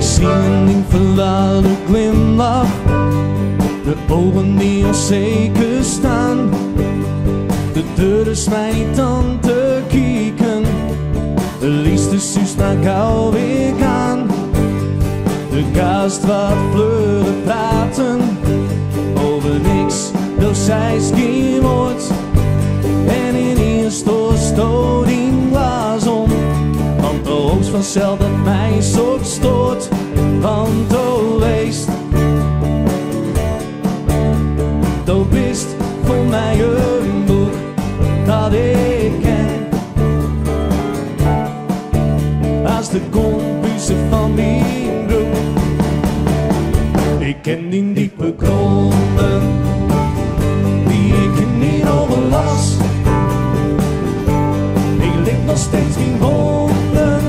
Ik zie een inverlaarde glimlach, de ogen die onzeker staan. De deur is mij niet aan te kijken, de liefste zus maakt alweer gaan. De gast wat fleuren praten over niks, door zij is geen woord. En ineens stoot in glas om, want de hoogst vanzelf dat mij zo stoort. Want weest, do bist voor mij een boek dat ik ken. Als de kombussen van mijn broek. Ik ken die diepe gronden die ik niet overlas. Ik lig nog steeds in wonden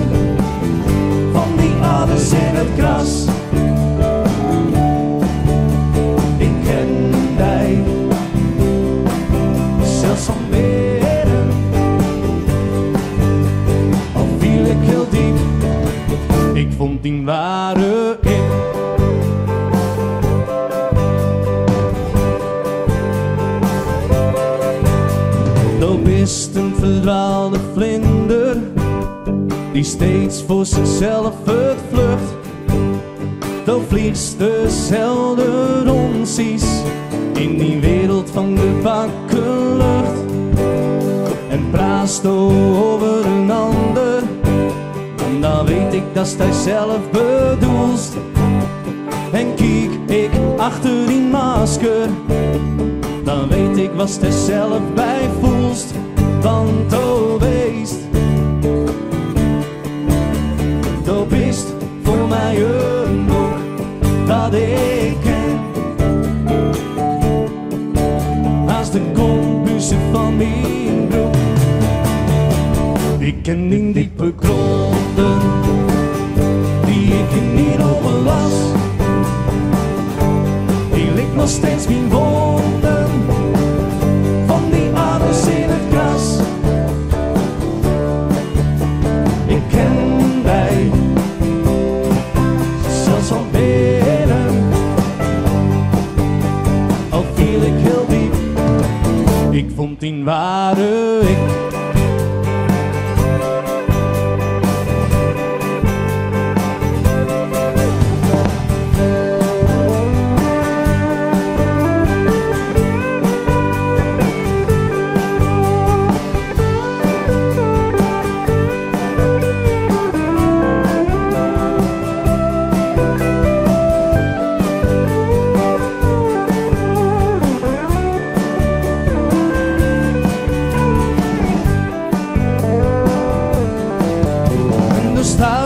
van die aders in het gras. Ik ken die zelfs van binnen, al viel ik heel diep. Ik vond die ware ik. Is een verdwaalde vlinder die steeds voor zichzelf het vlucht. Dan vliegt dezelfde ronsies in die wereld van de bakken lucht. En praat over een ander, en dan weet ik dat hij zelf bedoelt. En kijk ik achter die masker, dan weet ik wat hij zelf bij voelt. Want weest, do bist voor mij een boek dat ik ken. Als de kombussen van mijn broek. Ik ken die diepe gronden die ik niet overlas. Ik lig nog steeds mijn wonden van die aders in het gras. Ik ken die zelfs van binnen, al viel ik heel diep. Ik vond die ware ik.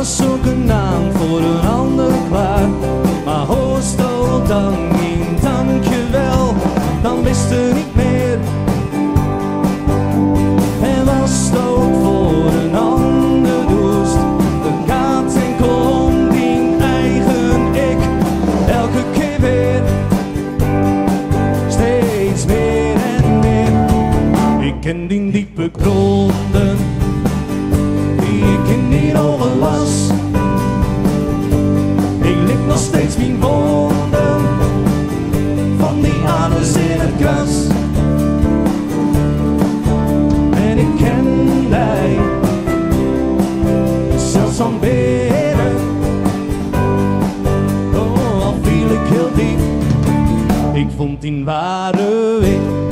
Zoek een naam voor een ander klaar, maar hoorst al dan geen dankjewel, dan wist er niet meer. En was het ook voor een ander doest, dan gaat enkel om die eigen ik, elke keer weer, steeds meer en meer. Ik ken die diepe gronden die ik niet overlas. Ik lig nog steeds mijn wonden van die aders in het gras. En ik ken die zelfs van binnen, oh, al viel ik heel diep. Ik vond die ware ik.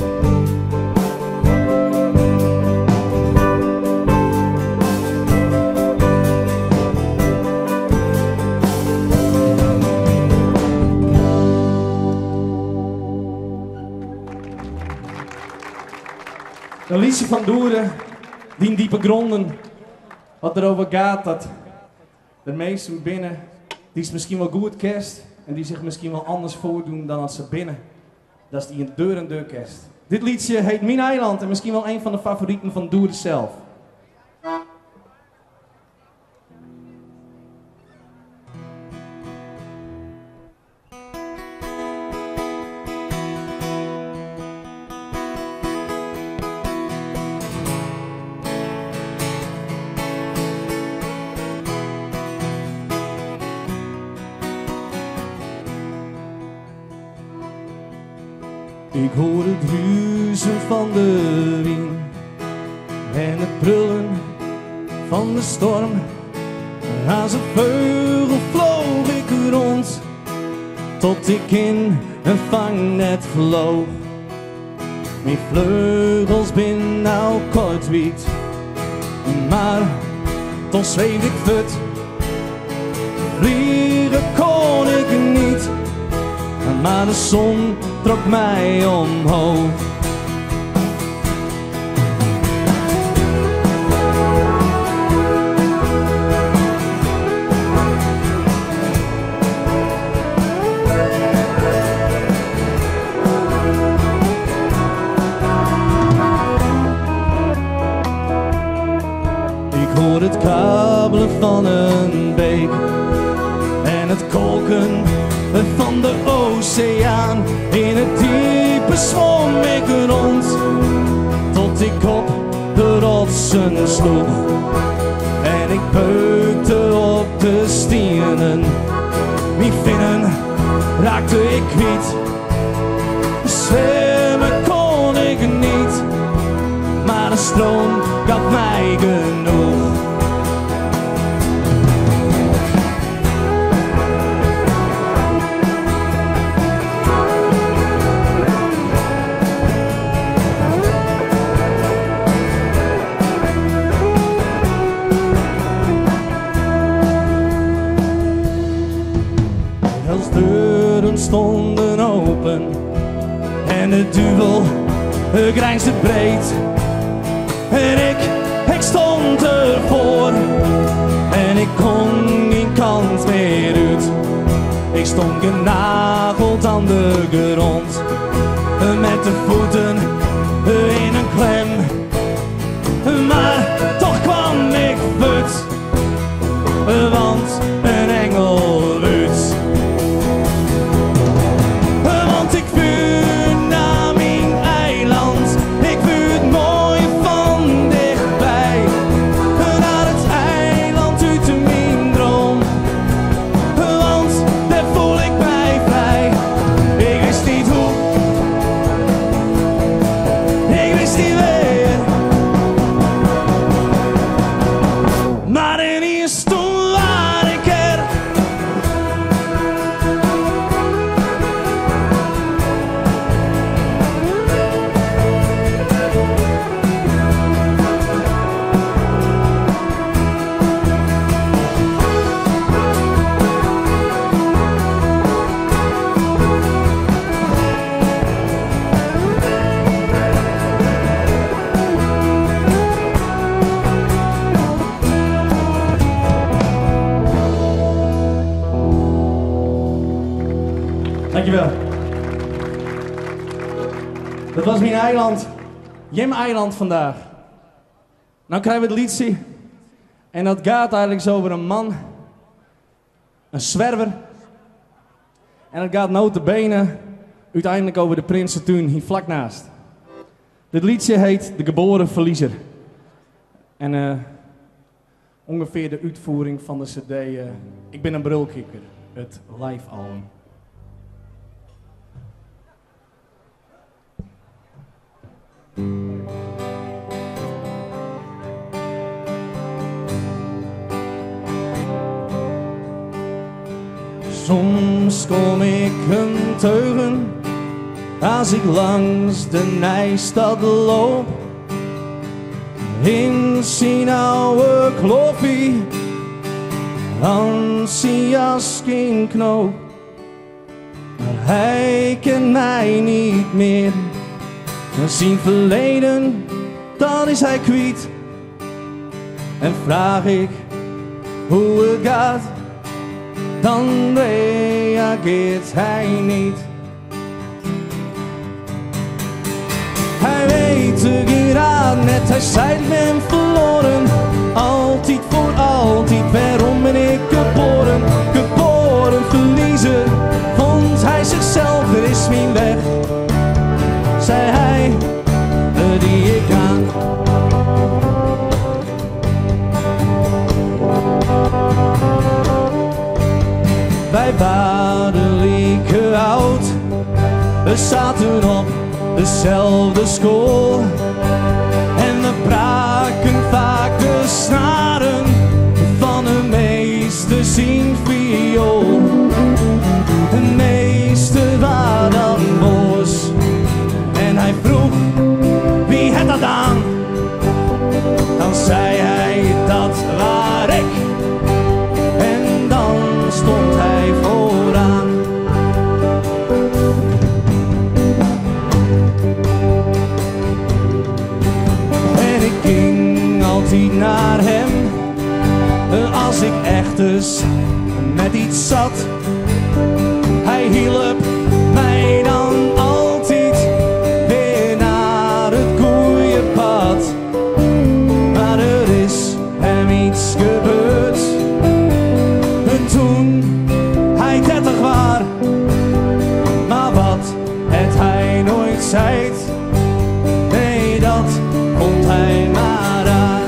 Een liedje van Doeren, die diepe gronden, wat erover gaat dat de meesten binnen, die is misschien wel goed kerst en die zich misschien wel anders voordoen dan als ze binnen. Dat is die een deur kerst. Dit liedje heet Mijn Eiland en misschien wel een van de favorieten van Doeren zelf. Ik hoor het ruisen van de wind en het brullen van de storm. Als een vleugel vloog ik rond, tot ik in een vangnet vloog. Mijn vleugels bin nou kort wiekt, maar toch zweef ik voort. Vliegen kon ik niet, maar de zon trok mij omhoog. Ik hoor het kabbelen van een beek en het kolken van de oceaan. In het diepe zwom ik rond, tot ik op de rotsen sloeg. En ik beukte op de stenen, mijn vinnen raakte ik kwijt. Zwemmen kon ik niet, maar de stroom gaf mij genoeg. Deuren stonden open en de duivel grijnsde breed. En ik stond ervoor en ik kon geen kant meer uit. Ik stond genageld aan de grond, met de voeten in een klem. Maar toch kwam ik voort, want een engel uit. Dankjewel. Dat was mijn eiland. Jim-eiland vandaag. Nou krijgen we het liedje. En dat gaat eigenlijk zo over een man. Een zwerver. En het gaat notabene uiteindelijk over de Prinsentuin hier vlak naast. Dit liedje heet De Geboren Verliezer. En ongeveer de uitvoering van de cd Ik ben een brulkikker. Het live album. Soms kom ik een teugen als ik langs de Nijstad loop. In zijn oude kloffie, aan zijn jas geen knoop. Maar hij kent mij niet meer. Zijn verleden, dat is hij kwijt. En vraag ik hoe het gaat, dan reageert hij niet. Hij weet geen raad net, hij zei ik ben verloren. Altijd voor altijd, waarom ben ik geboren? Geboren verliezer, vond hij zichzelf, er is mijn weg. Zei hij, die ik aan. Wij waren lieke oud, we zaten op dezelfde school. En we braken vaak de snaren van een meester zien viool. Een meester waar dan boos. En hij vroeg wie het had aan. Dan zei hij dat waar ik. En dan stond hij vooraan. En ik ging altijd naar hem. Als ik echt eens met iets zat. Hij hielp mij dan altijd weer naar het goede pad. Maar er is hem iets gebeurd. En toen hij 30 was. Maar wat het hij nooit zei. Nee, dat vond hij maar aan.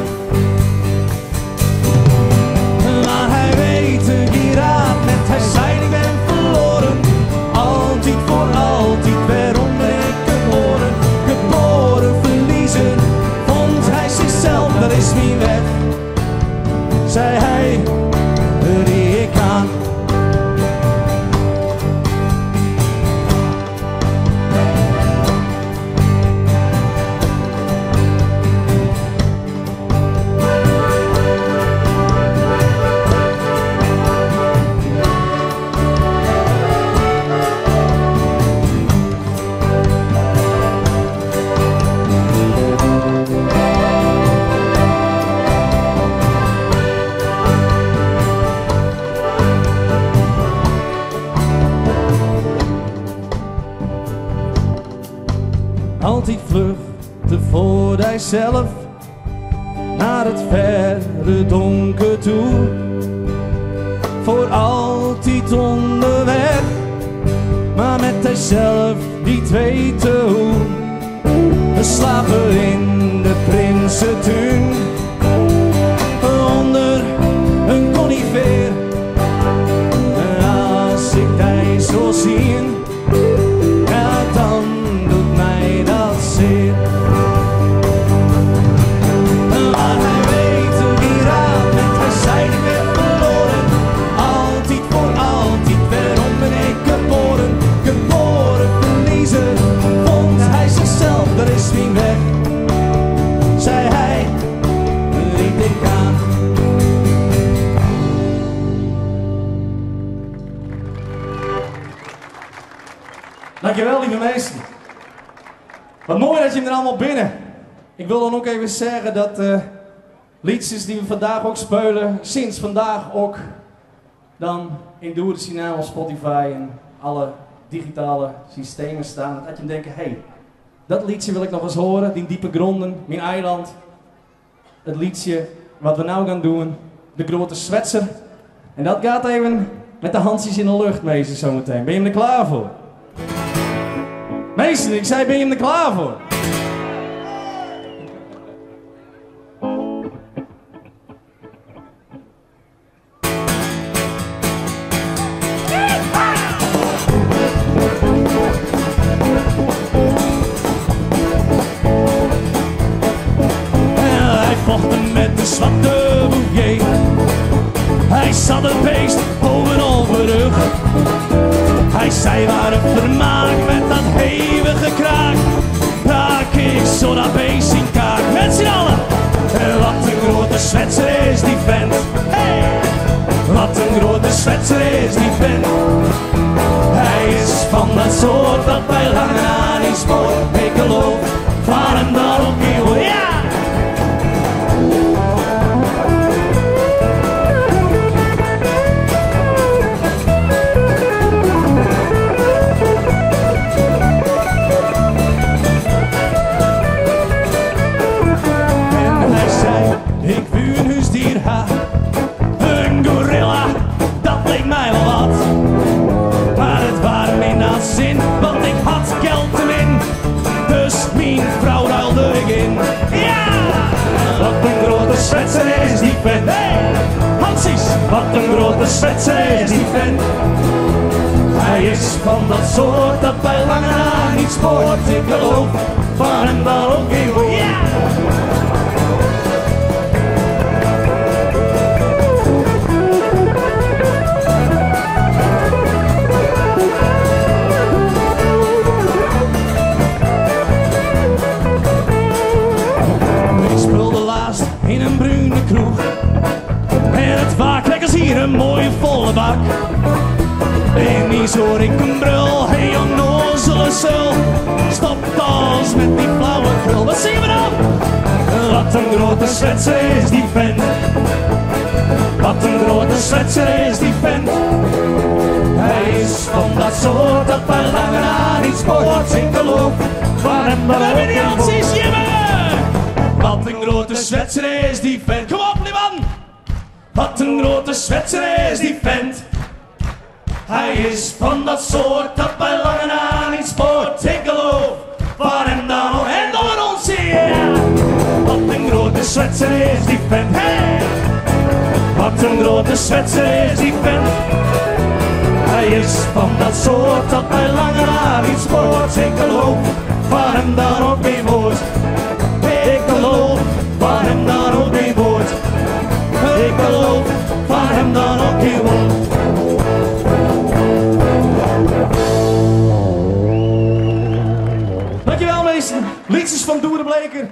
Maar hij weet het hier aan net. Hij zei ik ben verloren. Altijd voor altijd, waarom ben ik geboren? Geboren verliezen, vond hij zichzelf, dat is niet weg. Zei hij, die ik aan. Altijd vluchtte voor hijzelf naar het verre donker toe. Voor altijd onderweg, maar met hijzelf niet weten hoe. We slapen in de Prinsentuin, onder een conifeer. En als ik hij zo zie, ja dan doet mij dat zeer. Maar hij weet er weer aan met, hij zei ik ben verloren. Altijd voor altijd, waarom ben ik geboren? Geboren verliezen, vond hij zichzelf, er is geen weg. Zei hij, liet ik aan. Dankjewel lieve meester. Wat mooi dat je hem er allemaal binnen. Ik wil dan ook even zeggen dat liedjes die we vandaag ook spelen, sinds vandaag ook dan in de Oerisinaal op Spotify en alle digitale systemen staan. Dat je hem denkt, hey, dat liedje wil ik nog eens horen, die diepe gronden, mijn eiland. Het liedje wat we nou gaan doen, de grote Zwetser. En dat gaat even met de handjes in de lucht, meester, zometeen. Ben je er klaar voor? Meester, ik zei, ben je er klaar voor? Hij vocht met de zwarte bouvier. Hij zat het beest bovenop de rug. Hij zei waar het vermaak met dat hevige kraak. Raak ik zo dat beest in kaak. Met z'n allen. Wat een grote Zwetser is die vent. Hey! Wat een grote Zwetser is die vent. Hij is van dat soort dat bij lange aan die spoor. Ik geloof van hem dan opnieuw. Ja! Een gorilla, dat leek mij wel wat. Maar het waren in dat zin, want ik had geld te min. Dus mijn vrouw ruilde ik in. Ja! Wat een grote Zwetser is die vent. Hey! Hansies, wat een grote Zwetser is die vent. Hij is van dat soort dat bij lange na niet spoort. Ik geloof van hem dan ook geen woord. Ik speelde laatst in een bruine kroeg. En het vaak lekker hier een mooie volle bak. En die hoor ik een brul, hey onnozele sul. Stopt alles met die flauwekul. Wat zien we dan? Wat een grote zwetser is die vent. Wat een grote zwetser is die vent. Hij is van dat soort dat bij lange na niet spoort. Ik geloof van hem dat ook geen woord. Wat een grote zwetser is die vent. Kom op, Liman! Wat een grote zwetser is die vent. Hij is van dat soort dat bij lange na niet spoort. Ik geloof van hem dan ook en door ons hier. Wat een grote zwetser is die vent. Hey! Wat een grote zwetser is die vent. Hij is van dat soort dat bij lange na niet spoort. Ik geloof van hem dan ook geen woord. Ik geloof van hem dan ook geen woord. Ik geloof van hem dan ook geen woord. Dankjewel, meester. Liedjes van Doeren Bleker.